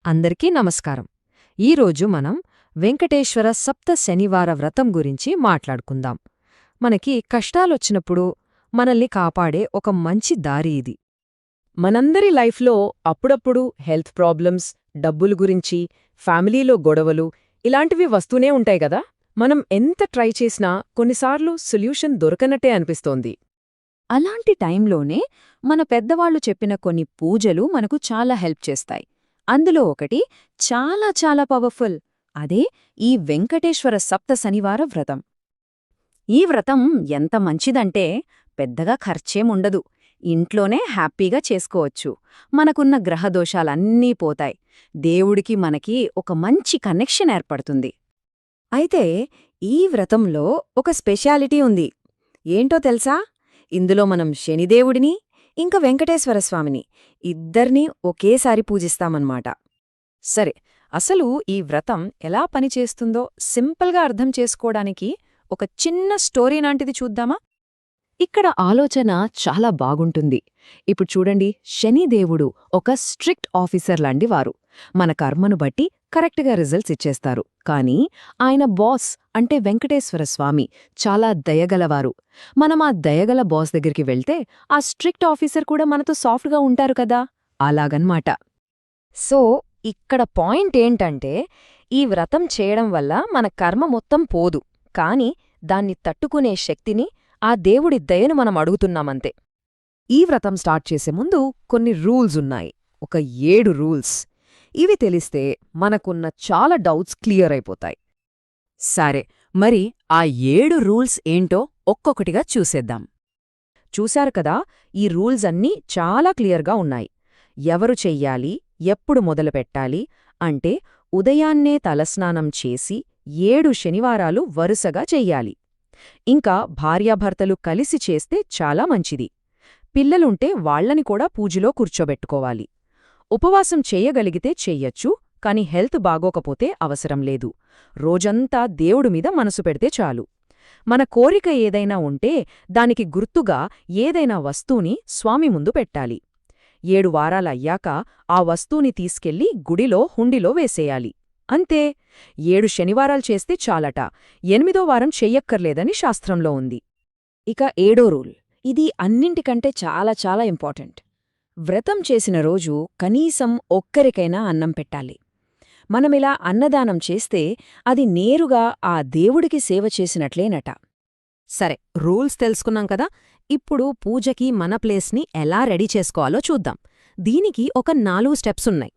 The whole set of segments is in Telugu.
అందరికీ నమస్కారం. ఈరోజు మనం వెంకటేశ్వర సప్త శనివార వ్రతం గురించి మాట్లాడుకుందాం. మనకి కష్టాలొచ్చినప్పుడు మనల్ని కాపాడే ఒక మంచి దారి ఇది. మనందరి లైఫ్లో అప్పుడప్పుడు హెల్త్ ప్రాబ్లమ్స్, డబ్బులు గురించి, ఫ్యామిలీలో గొడవలు ఇలాంటివి వస్తూనే ఉంటాయి గదా. మనం ఎంత ట్రై చేసినా కొన్నిసార్లు సొల్యూషన్ దొరకనట్టే అనిపిస్తోంది. అలాంటి టైంలోనే మన పెద్దవాళ్లు చెప్పిన కొన్ని పూజలు మనకు చాలా హెల్ప్ చేస్తాయి. అందులో ఒకటి చాలా చాలా పవర్ఫుల్. అదే ఈ వెంకటేశ్వర సప్త శనివార వ్రతం. ఈ వ్రతం ఎంత మంచిదంటే పెద్దగా ఖర్చేముండదు. ఇంట్లోనే హ్యాపీగా చేసుకోవచ్చు. మనకున్న గ్రహదోషాలన్నీ పోతాయి. దేవుడికి మనకి ఒక మంచి కనెక్షన్ ఏర్పడుతుంది. అయితే ఈ వ్రతంలో ఒక స్పెషాలిటీ ఉంది. ఏంటో తెలుసా? ఇందులో మనం శనిదేవుడిని ఇంకా వెంకటేశ్వర స్వామిని ఇద్దర్నీ ఒకేసారి పూజిస్తామన్నమాట. సరే, అసలు ఈ వ్రతం ఎలా పనిచేస్తుందో సింపుల్గా అర్థం చేసుకోవడానికి ఒక చిన్న స్టోరీ లాంటిది చూద్దామా? ఇక్కడ ఆలోచన చాలా బాగుంటుంది. ఇప్పుడు చూడండి, శనిదేవుడు ఒక స్ట్రిక్ట్ ఆఫీసర్ లాంటివారు. మన కర్మను బట్టి కరెక్ట్గా రిజల్ట్స్ ఇచ్చేస్తారు. కానీ ఆయన బాస్ అంటే వెంకటేశ్వర స్వామి చాలా దయగలవారు. మనం ఆ దయగల బాస్ దగ్గరికి వెళ్తే ఆ స్ట్రిక్ట్ ఆఫీసర్ కూడా మనతో సాఫ్ట్గా ఉంటారు కదా, అలాగన్మాట. సో ఇక్కడ పాయింట్ ఏంటంటే, ఈ వ్రతం చేయడం వల్ల మన కర్మ మొత్తం పోదు, కాని దాన్ని తట్టుకునే శక్తిని ఆ దేవుడి దయను మనం అడుగుతున్నామంతే. ఈ వ్రతం స్టార్ట్ చేసే ముందు కొన్ని రూల్స్ ఉన్నాయి. ఒక 7 రూల్స్. ఇవి తెలిస్తే మనకున్న చాలా డౌట్స్ క్లియర్ అయిపోతాయి. సరే, మరి ఆ 7 రూల్స్ ఏంటో ఒక్కొక్కటిగా చూసేద్దాం. చూశారు కదా, ఈ రూల్స్ అన్నీ చాలా క్లియర్గా ఉన్నాయి. ఎవరు చెయ్యాలి, ఎప్పుడు మొదలుపెట్టాలి అంటే ఉదయాన్నే తలస్నానం చేసి 7 శనివారాలు వరుసగా చెయ్యాలి. ఇంకా భార్యాభర్తలు కలిసి చేస్తే చాలా మంచిది. పిల్లలుంటే వాళ్లని కూడా పూజలో కూర్చోబెట్టుకోవాలి. ఉపవాసం చెయ్యగలిగితే చెయ్యొచ్చు, కాని హెల్త్ బాగోకపోతే అవసరం లేదు. రోజంతా దేవుడి మీద మనసు పెడితే చాలు. మన కోరిక ఏదైనా ఉంటే దానికి గుర్తుగా ఏదైనా వస్తువుని స్వామి ముందు పెట్టాలి. 7 వారాలయ్యాక ఆ వస్తువుని తీసుకెళ్లి గుడిలో హుండీలో వేసేయాలి. అంతే. 7 శనివారాలు చేస్తే చాలట. 8వ వారం చెయ్యక్కర్లేదని శాస్త్రంలో ఉంది. ఇక 7వ రూల్, ఇది అన్నింటికంటే చాలా చాలా ఇంపార్టెంట్. వ్రతం చేసిన రోజు కనీసం ఒక్కరికైనా అన్నం పెట్టాలి. మనమిలా అన్నదానం చేస్తే అది నేరుగా ఆ దేవుడికి సేవ చేసినట్లేనట. సరే, రూల్స్ తెలుసుకున్నాం కదా. ఇప్పుడు పూజకి మన ప్లేస్ని ఎలా రెడీ చేసుకోవాలో చూద్దాం. దీనికి ఒక 4 స్టెప్సున్నాయి.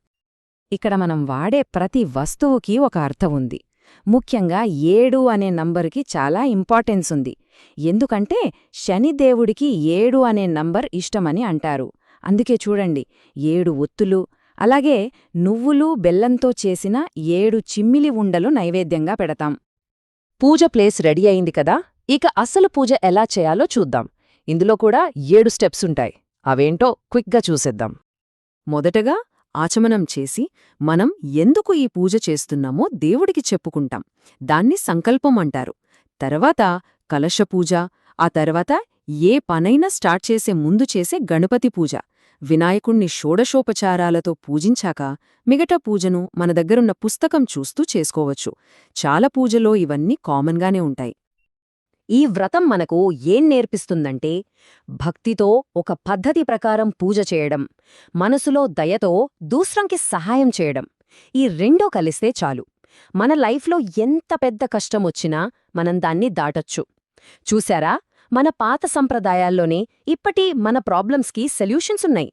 ఇక్కడ మనం వాడే ప్రతి వస్తువుకి ఒక అర్థం ఉంది. ముఖ్యంగా 7 అనే నంబరుకి చాలా ఇంపార్టెన్స్ ఉంది. ఎందుకంటే శనిదేవుడికి 7 అనే నంబర్ ఇష్టమని అంటారు. అందుకే చూడండి, 7 ఒత్తులు, అలాగే నువ్వులు బెల్లంతో చేసిన 7 చిమ్మిలి ఉండలు నైవేద్యంగా పెడతాం. పూజ ప్లేస్ రెడీ అయింది కదా. ఇక అసలు పూజ ఎలా చేయాలో చూద్దాం. ఇందులో కూడా 7 స్టెప్సుంటాయి. అవేంటో క్విక్గా చూసేద్దాం. మొదటగా ఆచమనం చేసి మనం ఎందుకు ఈ పూజ చేస్తున్నామో దేవుడికి చెప్పుకుంటాం. దాన్ని సంకల్పం అంటారు. తర్వాత కలశపూజ, ఆ తర్వాత ఏ పనైనా స్టార్ట్ చేసే ముందు చేసే గణపతి పూజ, వినాయకుణ్ణి షోడశోపచారాలతో పూజించాక మిగతా పూజను మన దగ్గరున్న పుస్తకం చూస్తూ చేసుకోవచ్చు. చాలా పూజలో ఇవన్నీ కామన్గానే ఉంటాయి. ఈ వ్రతం మనకు ఏం నేర్పిస్తుందంటే, భక్తితో ఒక పద్ధతి ప్రకారం పూజ చేయడం, మనసులో దయతో దూస్రంకి సహాయం చేయడం, ఈ రెండూ కలిస్తే చాలు. మన లైఫ్లో ఎంత పెద్ద కష్టమొచ్చినా మనం దాన్ని దాటొచ్చు. చూశారా, మన పాత సంప్రదాయాల్లోనే ఇప్పటి మన ప్రాబ్లమ్స్కి సొల్యూషన్స్ ఉన్నాయి.